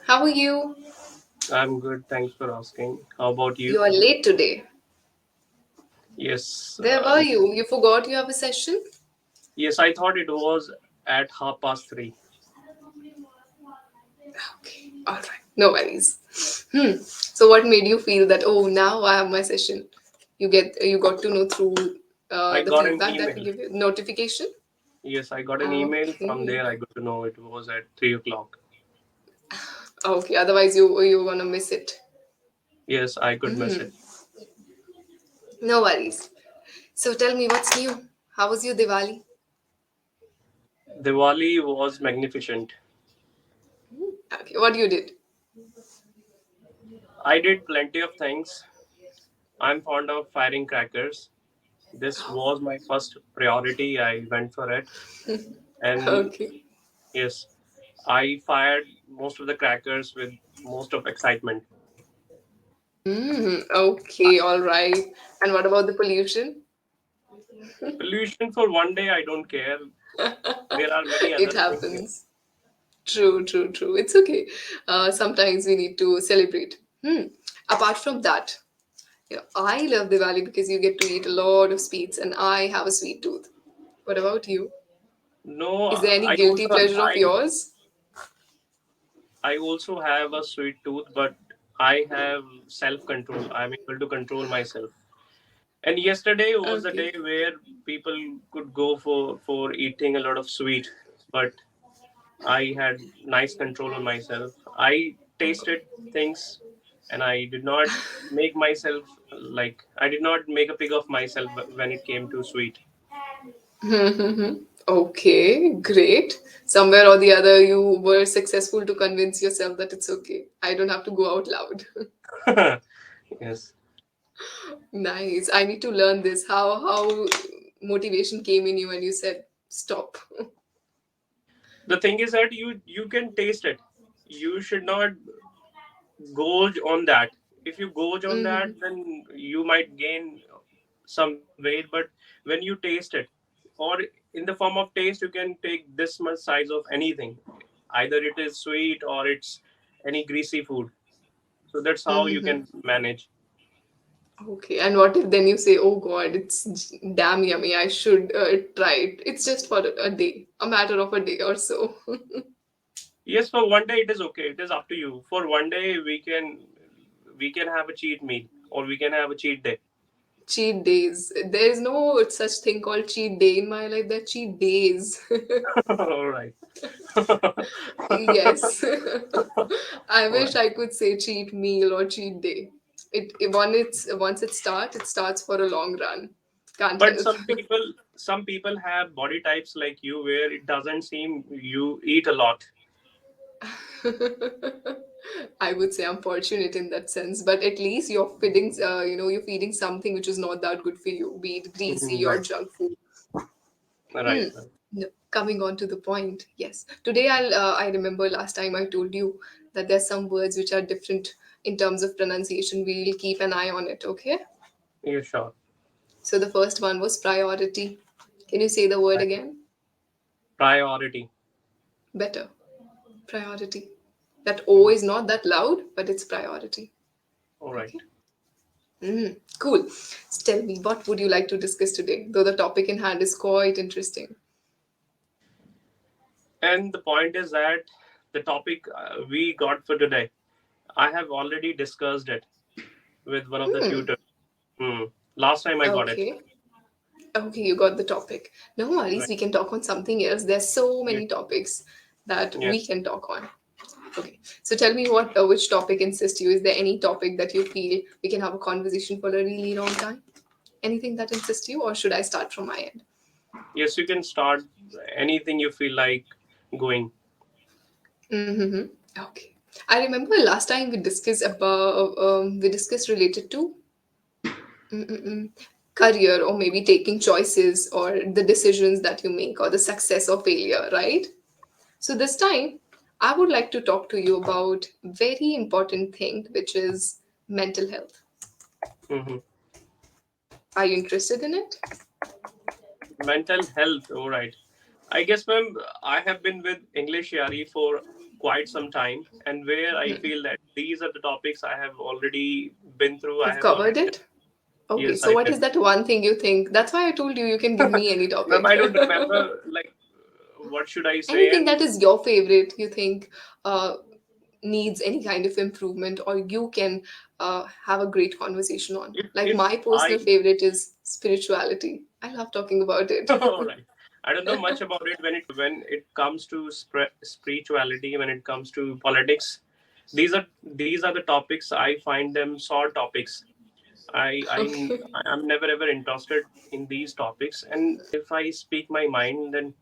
How are you? I'm good. Thanks for asking. How about you? You are late today. Yes. Where were you? You forgot you have a session? Yes, I thought it was at 3:30. Okay, all right. No worries. So, what made you feel that, oh, now I have my session? You got to know through I the got an feedback that we email. give you, notification? Yes, I got an email. From Okay. there, I got to know it was at 3 o'clock. Okay, otherwise you're gonna miss it. Yes, I could miss it. No worries. So, tell me what's new? How was your Diwali? Diwali was magnificent. Okay, what you did? I did plenty of things. I'm fond of firing crackers. This was my first priority. I went for it. And Okay. yes, I fired most of the crackers with most of excitement. Okay, all right. And what about the pollution? Pollution for one day, I don't care. There are many It other things. happens. True, true, true. It's okay. Sometimes we need to celebrate. Apart from that, I love Diwali because you get to eat a lot of sweets, and I have a sweet tooth. What about you? No, Is there any I guilty also pleasure of yours? I also have a sweet tooth, but I have self control. I'm able to control myself. And yesterday was the Okay. day where people could go for eating a lot of sweet, but I had nice control on myself. I tasted things, and I did not make myself like I did not make a pig of myself when it came to sweet. Okay, great. Somewhere or the other, you were successful to convince yourself that it's okay. I don't have to go out loud. Yes. Nice. I need to learn this. How motivation came in you when you said stop. The thing is that you can taste it. You should not gauge on that. If you gauge on that, Mhm. then you might gain some weight. But when you taste it, or in the form of taste, you can take this much size of anything. Either it is sweet or it's any greasy food. So that's how you Mhm. can manage. Okay, and what if then you say, "Oh God, it's damn yummy. I should try it." It's just for a day, a matter of a day or so. Yes, for one day it is okay. It is up to you. For one day we can have a cheat meal or we can have a cheat day. Cheat days. There is no such thing called cheat day in my life. They're cheat days. All right. Yes. I All wish right. I could say cheat meal or cheat day. Once it starts for a long run. Can't But help. some people have body types like you where it doesn't seem you eat a lot. I would say I'm fortunate in that sense, but at least you're feeding something which is not that good for you, be it Mhm, greasy or right. junk food. Right. Right. No, coming on to the point, yes. Today I remember last time I told you that there's some words which are different in terms of pronunciation. We'll keep an eye on it, okay? Yeah, sure. So the first one was priority. Can you say the word Right. again? Priority. Better. Priority. That O Mhm. is not that loud, but it's priority. All right. Okay. Cool. So tell me, what would you like to discuss today? Though the topic in hand is quite interesting. And the point is that the topic we got for today, I have already discussed it with one of the tutors. Hmm. Last time I got it. Okay. Okay, you got the topic. No worries, Right. we can talk on something else. There's so Yeah. many topics that Yeah. we can talk on. Okay, so tell me which topic interests you? Is there any topic that you feel we can have a conversation for a really long time? Anything that interests you, or should I start from my end? Yes, you can start anything you feel like going. Mm-hmm. Okay. I remember last time we discussed related to mm-mm-mm, career or maybe taking choices or the decisions that you make or the success or failure, right? So this time, I would like to talk to you about very important thing, which is mental health. Hmm. Are you interested in it? Mental health. All right. I guess, ma'am, I have been with English Yaari for quite some time, and where I feel that these are the topics I have already been through. I You've have covered already, it? Okay, yes, so I what did. is that one thing you think? That's why I told you you can give me any Ma'am, topic. I don't remember, like, what should I say? Anything And that is your favorite, you think uh, needs any kind of improvement, or you can have a great conversation on. Like if my I, personal favorite is spirituality. I love talking about it. all right, I don't know much about it when it comes to spirituality, when it comes to politics. These are the topics I find them sore topics. Okay. I'm never ever interested in these topics, and if I speak my mind, then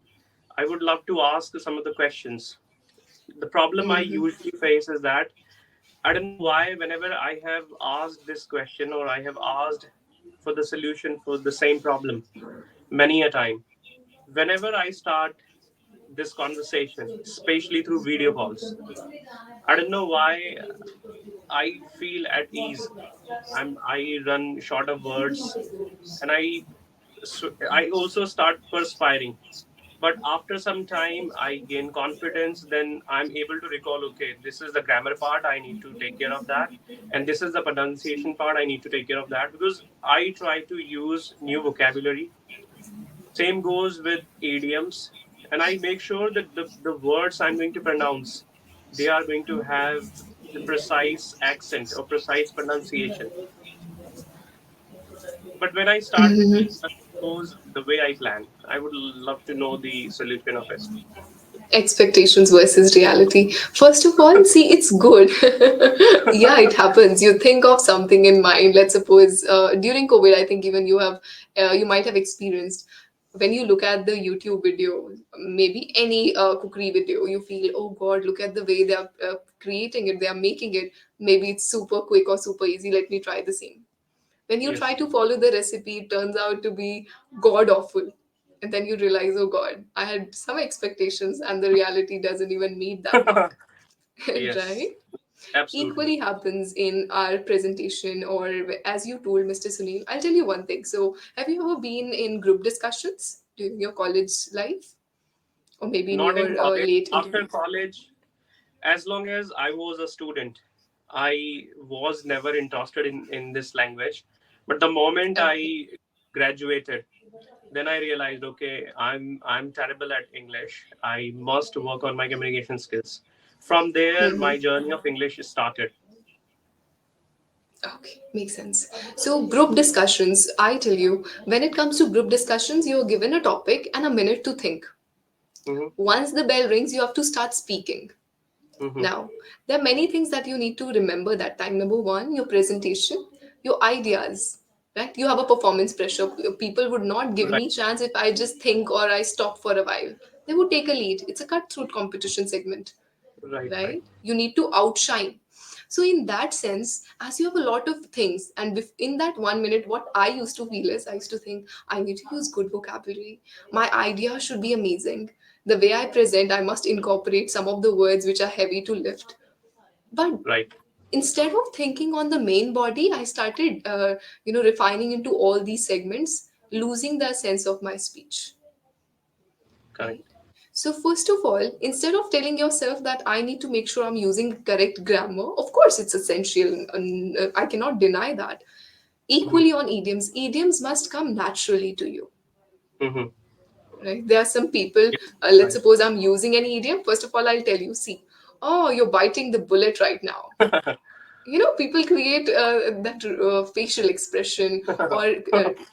I would love to ask some of the questions. The problem I Hmm. usually face is that I don't know why, whenever I have asked this question or I have asked for the solution for the same problem many a time, whenever I start this conversation, especially through video calls, I don't know why I feel at ease. I run short of words, and I also start perspiring. But after some time, I gain confidence. Then I'm able to recall, okay, this is the grammar part, I need to take care of that, and this is the pronunciation part, I need to take care of that, because I try to use new vocabulary. Same goes with idioms, and I make sure that the words I'm going to pronounce, they are going to have the precise accent or precise pronunciation. But when I start, Hmm. goes the way I plan, I would love to know the solution of it. Expectations versus reality. First of all, see, it's good. Yeah, it happens. You think of something in mind. Let's suppose during COVID, I think even you might have experienced when you look at the YouTube video, maybe any cookery video, you feel, oh God, look at the way they are creating it, they are making it. Maybe it's super quick or super easy. Let me try the same. When you try Yes. to follow the recipe, it turns out to be god awful. And then you realize, oh God, I had some expectations and the reality doesn't even meet that mark. Yes, Right? absolutely. Equally happens in our presentation, or as you told Mr. Sunil. I'll tell you one thing. So, have you ever been in group discussions during your college life, or maybe in Not in your college. late After interview? college, as long as I was a student, I was never interested in this language. But the moment Okay. I graduated, then I realized, okay, I'm terrible at English. I must work on my communication skills. From there, my Hmm. journey of English started. Okay, makes sense. So, group discussions, I tell you, when it comes to group discussions, you're given a topic and a minute to think. Mm-hmm, Once the bell rings, you have to start speaking. mm-hmm. Now, there are many things that you need to remember that time. Number one, your presentation, your ideas, right? You have a performance pressure. People would not give Right, me chance if I just think or I stop for a while. They would take a lead. It's a cutthroat competition segment, right, right, right? You need to outshine. So, in that sense, as you have a lot of things, and in that 1 minute, what I used to feel is I used to think I need to use good vocabulary. My idea should be amazing. The way I present, I must incorporate some of the words which are heavy to lift. But right. instead of thinking on the main body, I started, refining into all these segments, losing the sense of my speech. Right. Correct. So, first of all, instead of telling yourself that I need to make sure I'm using correct grammar, of course it's essential, and I cannot deny that. Mm-hmm, Equally on idioms, idioms must come naturally to you. mm-hmm. Right? There are some people, Yes, let's right. suppose I'm using an idiom. First of all, I'll tell you, see, oh, you're biting the bullet right now. People create that facial expression, or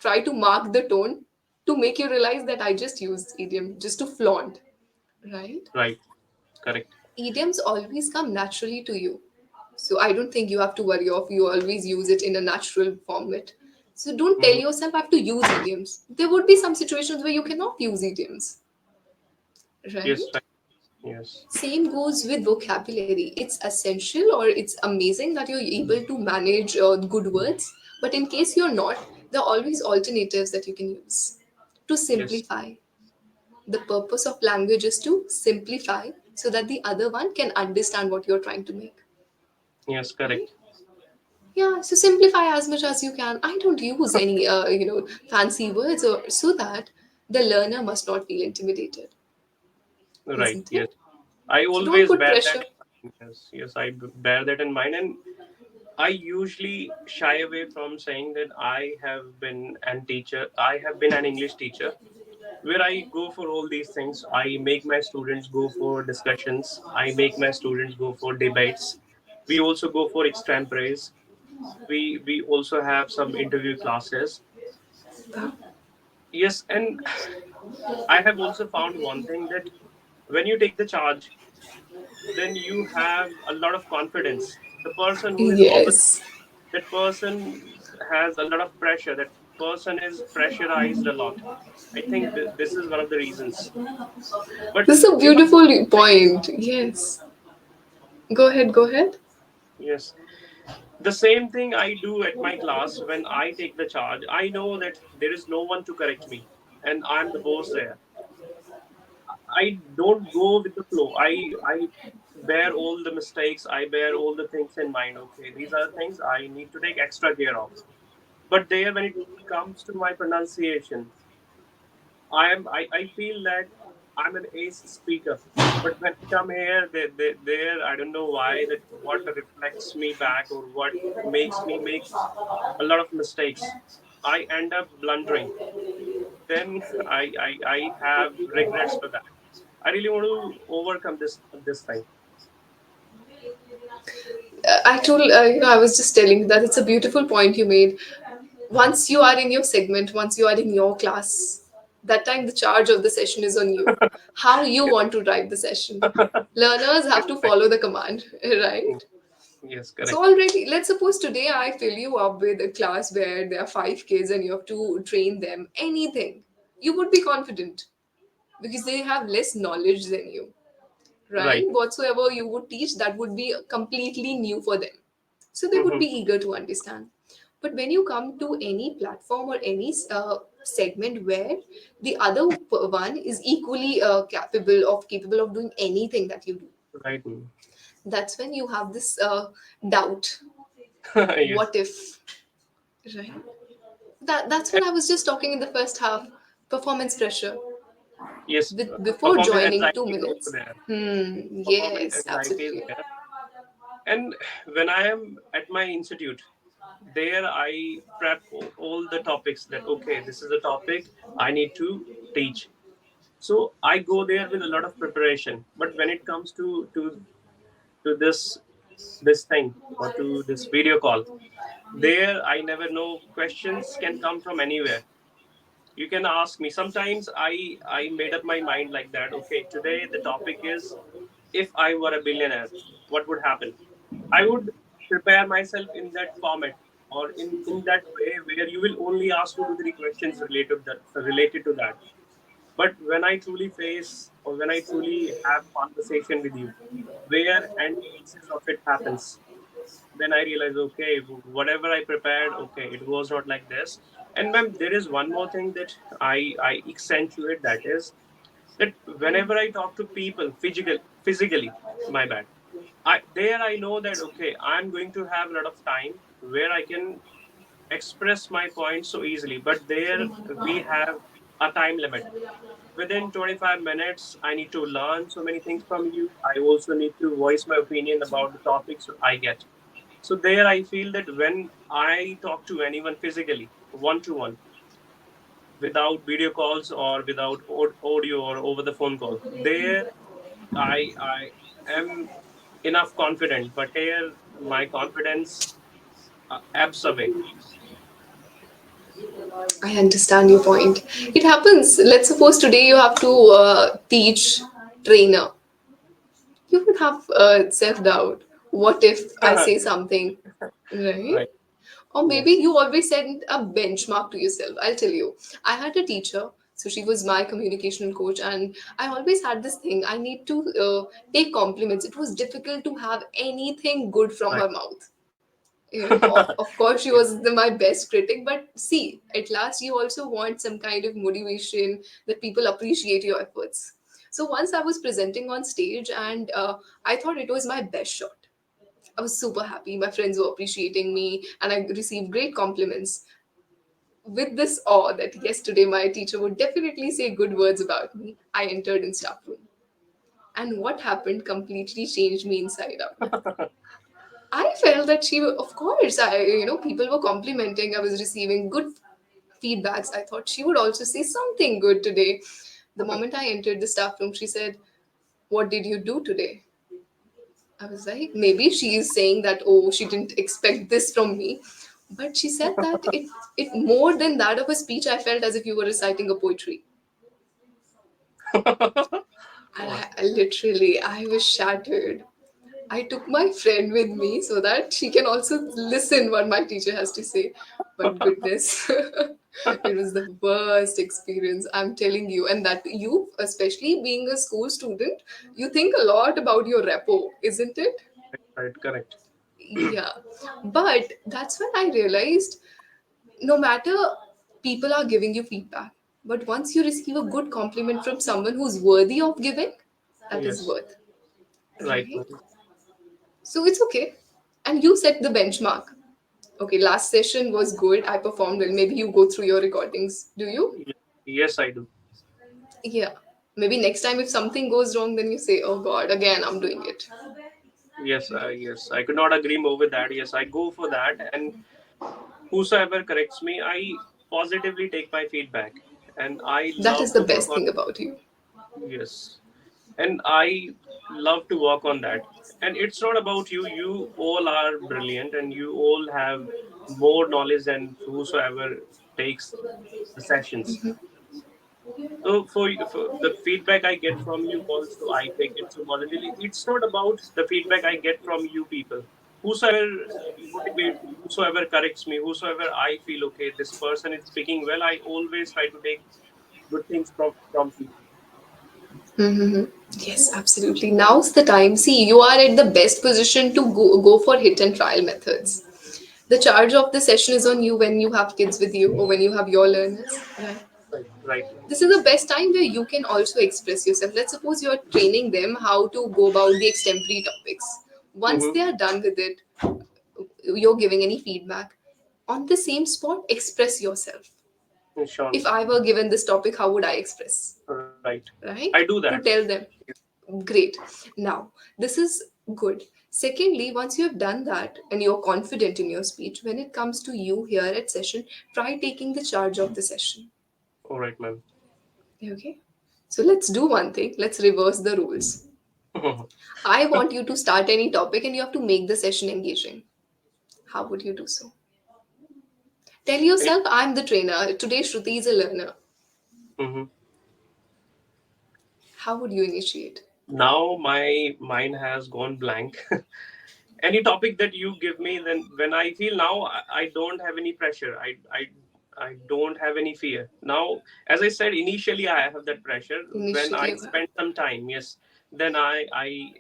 try to mark the tone to make you realize that I just used idiom just to flaunt, right? Right, correct. Idioms always come naturally to you. So I don't think you have to worry of you always use it in a natural format. So don't tell Mm-hmm. yourself I have to use idioms. There would be some situations where you cannot use idioms, Yes, right? right. Yes, Same goes with vocabulary. It's essential or it's amazing that you're able to manage good words. But in case you're not, there are always alternatives that you can use to yes, simplify. The purpose of language is to simplify so that the other one can understand what you're trying to make. yes, Right? correct. Yeah, so simplify as much as you can. I don't use any fancy words or so that the learner must not feel intimidated, Right, isn't yes. it? I So don't always put bear that pressure. Yes, yes, I bear that in mind, and I usually shy away from saying that I have been an teacher. I have been an English teacher, where I go for all these things. I make my students go for discussions. I make my students go for debates. We also go for extemporaries. We also have some interview classes. Yes, and I have also found one thing that when you take the charge, then you have a lot of confidence. The person who is opposite, Yes. that person has a lot of pressure. That person is pressurized a lot. I think this is one of the reasons. But This is a if I beautiful point. Yes. Go ahead, go ahead. yes, the same thing I do at my class when I take the charge. I know that there is no one to correct me, and I'm the boss there. I don't go with the flow. I bear all the mistakes. I bear all the things in mind. Okay, these are things I need to take extra care of. But there, when it comes to my pronunciation, I feel that I'm an ace speaker. But when I come here, there I don't know why that what reflects me back or what makes me make a lot of mistakes. I end up blundering. Then I have regrets for that. I really want to overcome this thing. I was just telling that it's a beautiful point you made. Once you are in your segment, once you are in your class, that time the charge of the session is on you. How you Yes, want to drive the session. Learners have yes, to right. follow the command, right? Yes, So correct. already, let's suppose today I fill you up with a class where there are 5 kids and you have to train them anything. You would be confident because they have less knowledge than you, right? Right. Whatsoever you would teach, that would be completely new for them. So they would Hmm. be eager to understand. But when you come to any platform or any segment where the other one is equally capable of doing anything that you do, Right. that's when you have this doubt. Yes. What if, right? That's what I was just talking in the first half. Performance pressure Yes, with before performance joining two anxiety is also minutes. there. Performance Yes, anxiety is absolutely. there. And when I am at my institute, there I prep all the topics that, okay, this is the topic I need to teach. So I go there with a lot of preparation. But when it comes to this thing or to this video call, there I never know questions can come from anywhere. You can ask me. Sometimes I made up my mind like that. Okay, today the topic is, if I were a billionaire, what would happen? I would prepare myself in that format, or in that way where you will only ask 2 to 3 questions related to that. But when I truly face, or when I truly have conversation with you, where any pieces of it happens, then I realize, okay, whatever I prepared, okay, it was not like this. And ma'am, there is one more thing that I accentuate, that is that whenever I talk to people physically, my bad, I know that, okay, I'm going to have a lot of time where I can express my points so easily. But there we have a time limit. Within 25 minutes, I need to learn so many things from you. I also need to voice my opinion about the topics I get. So there I feel that when I talk to anyone physically, one to one, without video calls or without audio or over the phone call, there I am enough confident. But here my confidence ebbs away. I understand your point. It happens. Let's suppose today you have to teach trainer. You would have self doubt. What if I say something, right? Right. Or maybe Yes. you always set a benchmark to yourself. I'll tell you. I had a teacher, so she was my communication coach, and I always had this thing. I need to take compliments. It was difficult to have anything good from Right. her mouth. Of course she was my best critic, but see, at last you also want some kind of motivation that people appreciate your efforts. So once I was presenting on stage, and I thought it was my best shot. I was super happy, my friends were appreciating me and I received great compliments. With this awe that yes, today my teacher would definitely say good words about me, I entered in staff room. And what happened completely changed me inside out. I felt that of course, people were complimenting. I was receiving good feedbacks. I thought she would also say something good today. The moment I entered the staff room, she said, "What did you do today?" I was like, maybe she is saying that, oh, she didn't expect this from me. But she said that it more than that of a speech, I felt as if you were reciting a poetry. All I was shattered. I took my friend with me so that she can also listen what my teacher has to say. But goodness, it was the worst experience, I'm telling you. And that you, especially being a school student, you think a lot about your repo, isn't it? right, correct. Yeah. But that's when I realized no matter people are giving you feedback, but once you receive a good compliment from someone who's worthy of giving, that is Yes, worth, right, right? man. So it's okay. And you set the benchmark. Okay, last session was good. I performed well. Maybe you go through your recordings. Do you? Yes, I do. Yeah. Maybe next time if something goes wrong, then you say, oh God, again, I'm doing it. Yes, yes, I could not agree more with that. Yes, I go for that, and whosoever corrects me, I positively take my feedback, and I That is love the to work best on. thing about you. Yes, and I love to work on that. And it's not about you. You all are brilliant, and you all have more knowledge than whosoever takes the sessions. So for the feedback I get from you also, I take it so positively. It's not about the feedback I get from you people. Whosoever motivates me, whosoever corrects me, whosoever I feel okay, this person is speaking well. I always try to take good things from people. Mm-hmm. Yes, absolutely. Now's the time. See, you are at the best position to go for hit and trial methods. The charge of the session is on you when you have kids with you or when you have your learners. Right. Right, right. This is the best time where you can also express yourself. Let's suppose you're training them how to go about the extempore topics. Once Mm-hmm. they are done with it, you're giving any feedback. On the same spot, express yourself. Sure. If I were given this topic, how would I express? Right. I Right? do that. To tell them. Great. Now, this is good. Secondly, once you have done that and you're confident in your speech, when it comes to you here at session, try taking the charge of the session. All right, ma'am. Okay? So let's do one thing. Let's reverse the rules. I want you to start any topic and you have to make the session engaging. How would you do so? Tell yourself, I'm the trainer. Today, Shruti is a learner. Mm-hmm. How would you initiate? Now my mind has gone blank. Any topic that you give me, then when I feel now, I don't have any pressure. I don't have any fear now. As I said initially, I have that pressure. When Initially, I you have. spend some time, yes, then I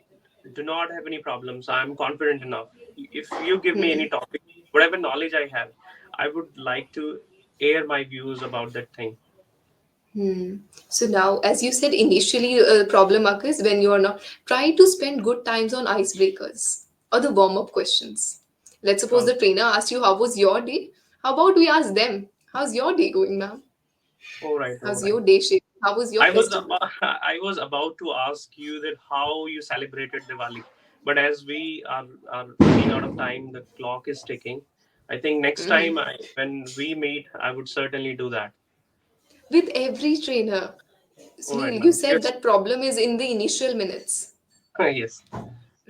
do not have any problems. I'm confident enough. If you give me any topic, whatever knowledge I have, I would like to air my views about that thing. Hmm. So now, as you said initially, problem occurs when you are not. Try to spend good times on icebreakers or the warm up questions. Let's suppose Sure. the trainer asked you, how was your day? How about we ask them, how's your day going, ma'am? All right, all How's right. your day shaping? How was your I was festival? about, I was about to ask you that how you celebrated Diwali, but as we are running out of time, the clock is ticking. I think next time when we meet, I would certainly do that. With every trainer. All right, Sunil, you ma'am. said Yes, that problem is in the initial minutes, yes,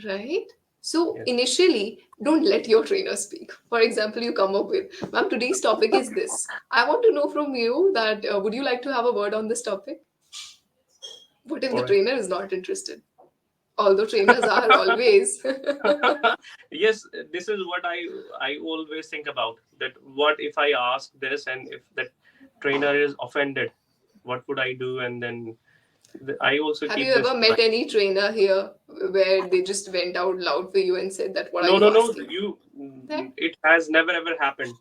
right? So yes. initially, don't let your trainer speak. For example, you come up with, ma'am, today's topic is this. I want to know from you that would you like to have a word on this topic? What if All the right. trainer is not interested? Although trainers are always. Yes, this is what I always think about. That what if I ask this, and if that trainer is offended, what would I do? And then I also Have you keep this ever in met mind. any trainer here where they just went out loud for you and said that, what are No, you no, no. asking? You, That it has never ever happened.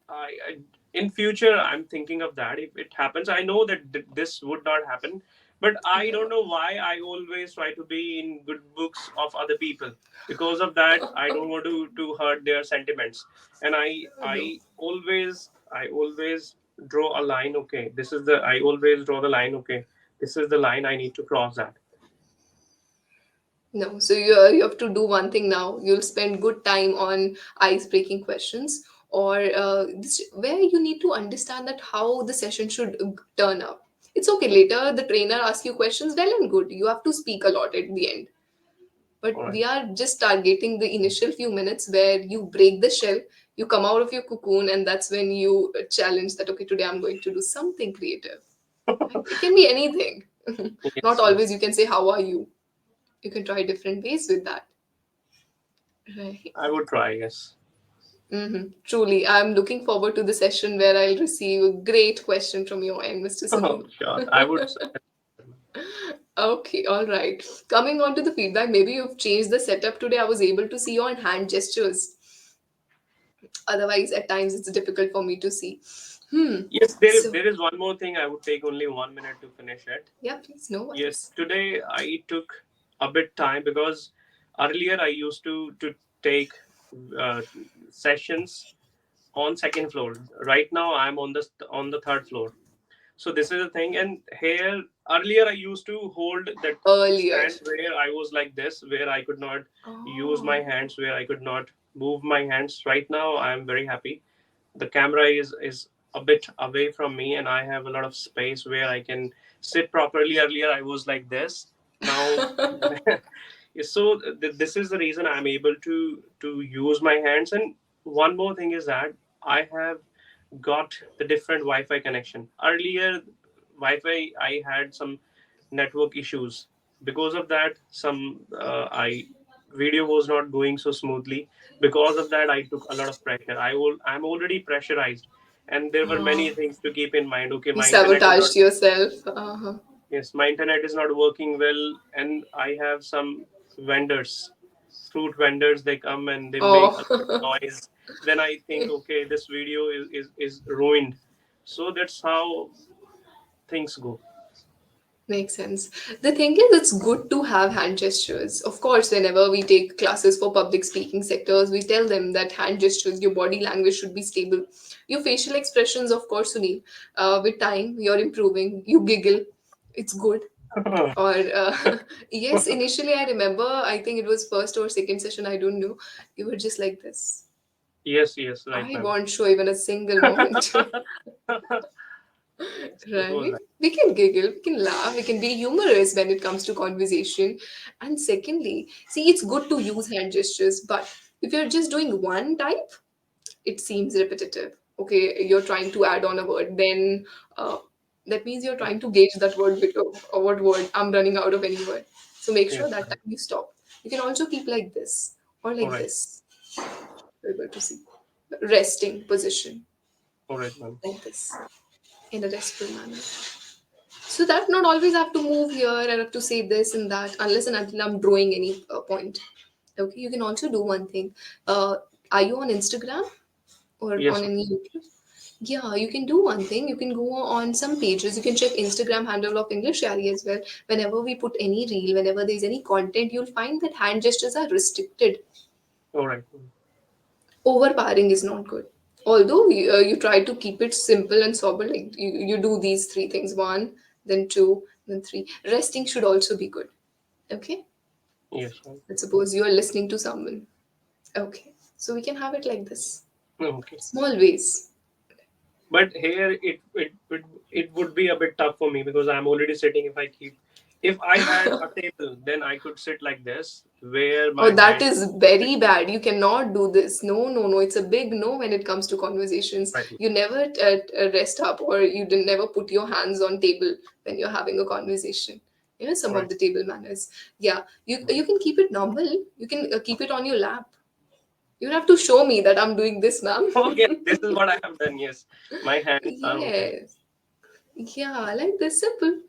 I in future I'm thinking of that. If it happens, I know that this would not happen, but I don't know why I always try to be in good books of other people. Because of that, I don't want to hurt their sentiments, and no. I always draw a line. Okay, this is the I always draw the line. Okay, this is the line I need to cross at. No, so you have to do one thing now. You'll spend good time on ice-breaking questions, or where you need to understand that how the session should turn up. It's okay. Later, the trainer asks you questions. Well and good. You have to speak a lot at the end. But All right. we are just targeting the initial few minutes where you break the shell, you come out of your cocoon, and that's when you challenge that. Okay, today I'm going to do something creative. Right? It can be anything. Not Yes, yes. always. You can say, "How are you?" You can try different ways with that. Right. I would try. Yes. Truly, I'm looking forward to the session where I'll receive a great question from your end, Mr. Oh, Sunil. sure. I would suggest. Okay, all right. Coming on to the feedback, maybe you've changed the setup today. I was able to see your hand gestures. Otherwise, at times it's difficult for me to see. Yes, So, there is one more thing. I would take only 1 minute to finish it. yeah, please, no Yes, worries. today I took a bit time because earlier I used to take uh, sessions on second floor. Right now I'm on the third floor. So this is the thing. And here earlier I used to hold that Earlier. stand where I was like this, where I could not use my Oh. hands, where I could not move my hands. Right now I'm very happy. The camera is a bit away from me, and I have a lot of space where I can sit properly. Earlier I was like this. Now so this is the reason I'm able to use my hands. And one more thing is that I have got the different Wi-Fi connection. Earlier, Wi-Fi I had some network issues. Because of that, some I video was not going so smoothly. Because of that, I took a lot of pressure. I'm already pressurized, and there were Oh. many things to keep in mind. Okay, You my internet is not. sabotaged yourself. Uh-huh. Yes, my internet is not working well, and I have some vendors, fruit vendors. They come and they make a lot of Oh. noise. Then I think, okay, this video is ruined. So that's how things go. Makes sense. The thing is, it's good to have hand gestures. Of course, whenever we take classes for public speaking sectors, we tell them that hand gestures, your body language should be stable. Your facial expressions, of course, Sunil, with time, you're improving. You giggle, it's good. Or, yes, initially, I remember, I think it was first or second session, I don't know. You were just like this. Yes, yes, right, I ma'am. won't show even a single moment. Yes, it was Right? right. We can giggle, we can laugh, we can be humorous when it comes to conversation. And secondly, see, it's good to use hand gestures, but if you're just doing one type, it seems repetitive. Okay, you're trying to add on a word, then uh, that means you're trying to gauge that word bit of, or what word I'm running out of any word. So make sure Yes, that right. time you stop. You can also keep like this or All like right, this. You're able to see. Resting position, all right, ma'am. like this, in a restful manner. So that not always have to move here. I have to say this and that unless and until I'm drawing any point. Okay, you can also do one thing. Uh, are you on Instagram or Yes, on any YouTube? Yeah, you can do one thing. You can go on some pages. You can check Instagram handle of English Yaari as well. Whenever we put any reel, whenever there's any content, you'll find that hand gestures are restricted. all right. Overpowering is not good. Although you try to keep it simple and sober, like you do these three things: one, then two, then three. Resting should also be good. Okay? Yes, right. Let's suppose you are listening to someone. Okay. So we can have it like this. Okay. Small ways. But here it would be a bit tough for me because I'm already sitting. If I had a table, then I could sit like this, where Oh, my that hand. is very bad. You cannot do this. No, no, no. It's a big no when it comes to conversations. Right. You never rest up or you didn't never put your hands on table when you're having a conversation. You know, some All of right. the table manners. Yeah, you can keep it normal. You can keep it on your lap. You don't have to show me that I'm doing this, ma'am. Okay, this is what I have done. Yes, my hands are okay. Yes. Yeah, like this simple.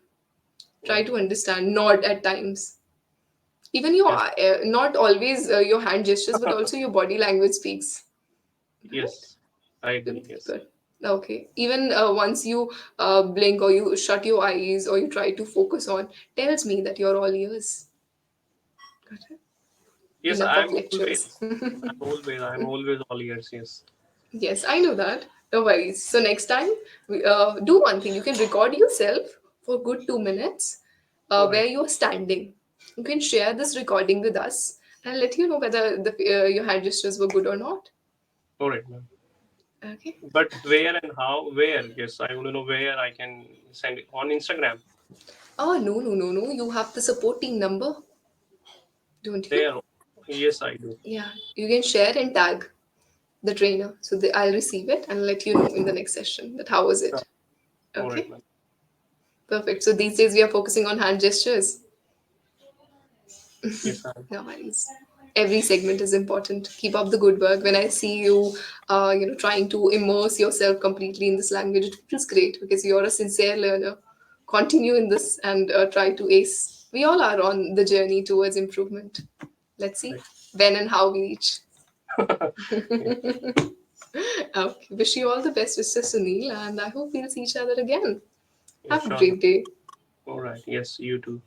Try Yeah. to understand. Nod at times. Even your Yes. not always your hand gestures, but also your body language speaks. Right? Yes, I Very agree. Yes. good. Okay. Even once you blink or you shut your eyes or you try to focus on, tells me that you're all ears. Got it? Yes, Enough of I'm lectures. always. I'm always all ears. Yes. Yes, I know that. No worries. So next time, do one thing. You can record yourself for good 2 minutes, All right. where you are standing. You can share this recording with us and let you know whether your hand gestures were good or not. All right, ma'am. Okay. But where and how? Where? Yes, I want to know where I can send it on Instagram. Oh, no, no, no, no. You have the support team number, don't you? There. Yes, I do. Yeah. You can share and tag the trainer. So I'll receive it and let you know in the next session that how was Sure. it. All right, Okay. ma'am. Perfect. So these days we are focusing on hand gestures. Yes, I am. No worries. Every segment is important. Keep up the good work. When I see you, trying to immerse yourself completely in this language, it feels great because you're a sincere learner. Continue in this and try to ace. We all are on the journey towards improvement. Let's see Right. when and how we reach. Yeah. Okay. Wish you all the best, Mr. Sunil, and I hope we'll see each other again. Yeah, Have a sure, ma'am. great day. All right. Yes, you too.